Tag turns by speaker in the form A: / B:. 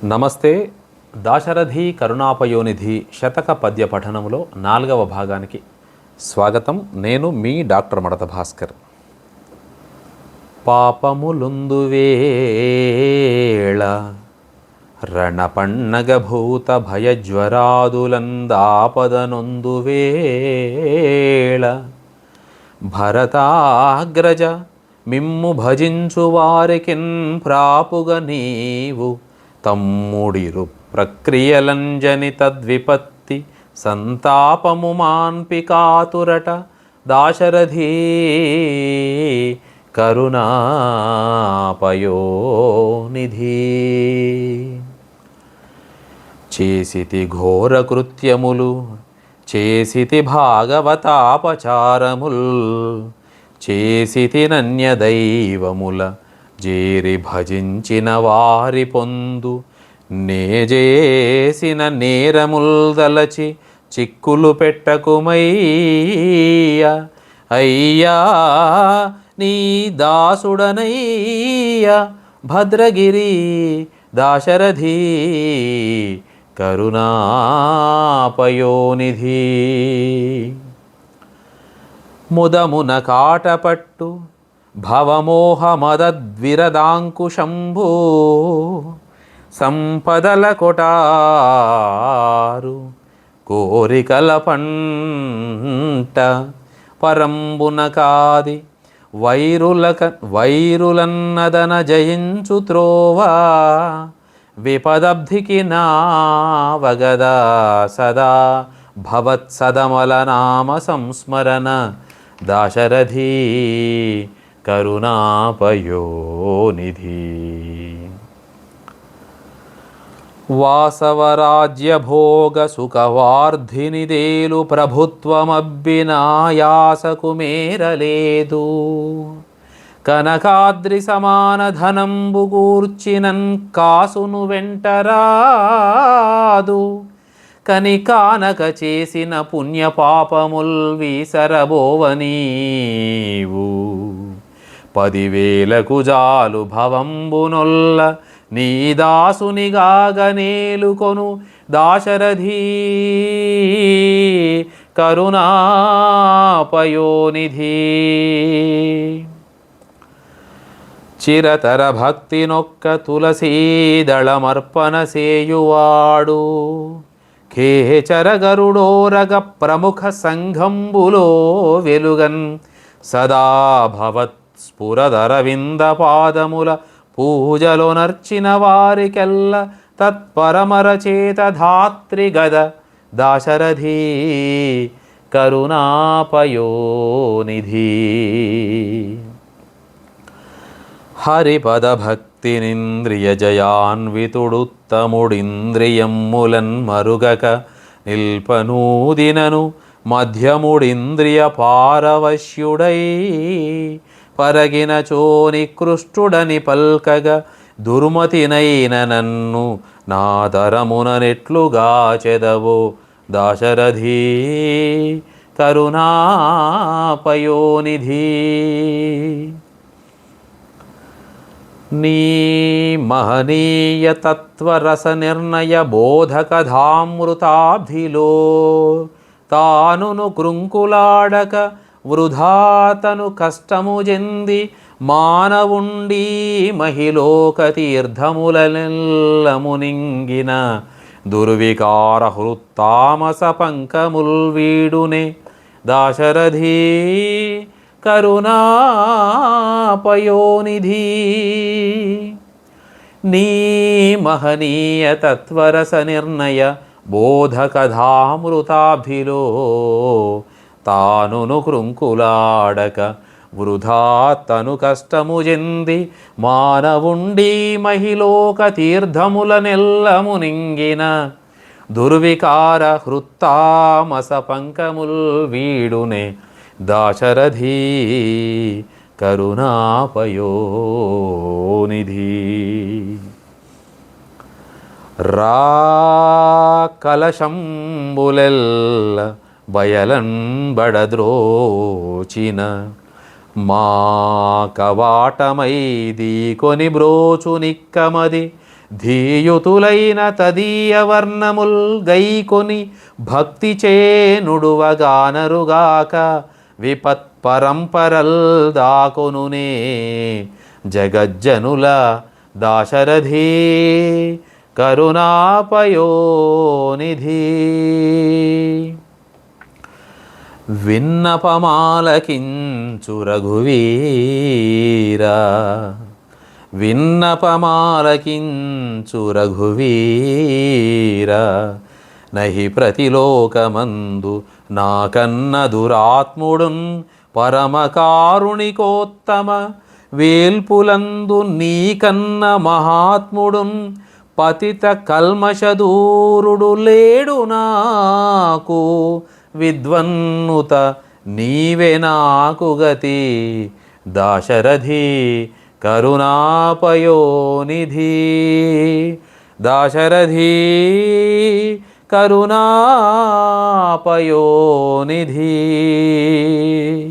A: నమస్తే. దాశరథి కరుణాపయోనిధి శతక పద్య పఠనములో 4వ భాగానికి స్వాగతం. నేను మీ డాక్టర్ మడత భాస్కర్. పాపములుందు వేళ రణపన్నగ భూత భయజ్వరాదులందాపదనొందు వేళ భరతాగ్రజ మిమ్ము భజించు వారికిన్ ప్రాపుగ నీవు తమ్ముడిరు ప్రక్రియలంజని తద్విపత్తి సంతాపము మాన్పికాతురట దాశరథీ కరుణాపయోనిధి. చేసితి ఘోర కృత్యములు చేసితి భాగవతాపచారముల్ చేసితి నన్యదైవముల జేరి భజించిన వారి పొందు నేజేసిన నేరముల్ దలచి చిక్కులు పెట్టకుమయ్యా. అయ్యా నీ దాసుడనయ్యా భద్రగిరి దాశరథి కరుణాపయోనిధి. ముదమున కాటపట్టు భవమోహమదద్విరదాంకుశంభూ సంపదల కొటారు కోరికల పంట పరంబున కాది వైరులన్నదన జయించు త్రోవా విపదబ్ధికి నావగదా సదా భవత్సదమల నామ సంస్మరణ దాశరథీ కరుణాపయోనిధి. వాసవరాజ్యభోగ సుఖవార్ధినిదేలు ప్రభుత్వమబ్బినాయాసకు మేరలేదు. కనకాద్రి సమాన ధనంబు గూర్చినన్ కాసును వెంటరాదు. కనికానక చేసిన పుణ్యపాపముల్ వీసరబోవనీవు. 10,000కు జాలు భవంబునొల్ల నీ దాసునిగాగనేలుకొను దాశరథీ కరుణాపయోనిధి. చిరతర భక్తి నొక్క తులసీదళమర్పణ సేయువాడు ఖేచర గరుడోరగ ప్రముఖ సంఘంబులో వెలుగన్ సదా భవత్ స్ఫురదరవింద పాదముల పూజలో నర్చిన వారికెల్ల తత్పరమరచేత ధాత్రి గద దాశరథీ కరుణాపయోనిధి. హరిపద భక్తినింద్రియ జయాన్వితుడుత్తముడింద్రియమ్ములన్ మరుగక నిల్పనూదినను మధ్యముడింద్రియ పారవశ్యుడై పరగిన చోనికృష్టుడని పల్కగ దుర్మతినైన నన్ను నాదరమున నెట్లుగా చెదవో దాశరథీ కరుణాపయోనిధి. నీ మహనీయ తత్వరస నిర్ణయ బోధకధామృతాబ్ధిలో తానును కృంకులాడక వృధాతను కష్టము చెంది మానవుండీ మహిలోక తీర్థములెల్లమునింగిన దుర్వికార హృత్తామస పంకముల్ వీడునే దాశరథీ కరుణాపయోనిధి. నీ మహనీయ తత్వరస నిర్ణయ బోధకధామృతాభిలో తానును కృంకులాడక వృధా తను కష్టము చెంది మానవుండీ మహిలోక తీర్థములనెల్లమునింగిన దుర్వికార హృత్తామస పంకముల్ వీడునే దాశరథీ కరుణాపయోనిధి. రా కలశంబులెల్ల బయలంబడద్రోచిన మా కవాటమైది కొని బ్రోచు నిక్కమది ధీయుతులైన తదీయ వర్ణముల్ గైకొని భక్తి చేనుడువగానరుగాక విపత్ పరంపరల్ దాకొనునే జగజ్జనుల దాశరథీ కరుణాపయోనిధి. విన్నపమాలకించు రఘువీరా, విన్నపమాలకించు రఘువీరా, నహి ప్రతిలోకమందు నాకన్న దురాత్ముడున్ పరమకారుణికోత్తమ వేల్పులందు నీకన్న మహాత్ముడున్ పతిత కల్మషదూరుడు లేడు నాకు విద్వన్నుత నీవే నాకు గతి దాశరథి కరుణాపయోనిధి. దాశరథి కరుణాపయోనిధి.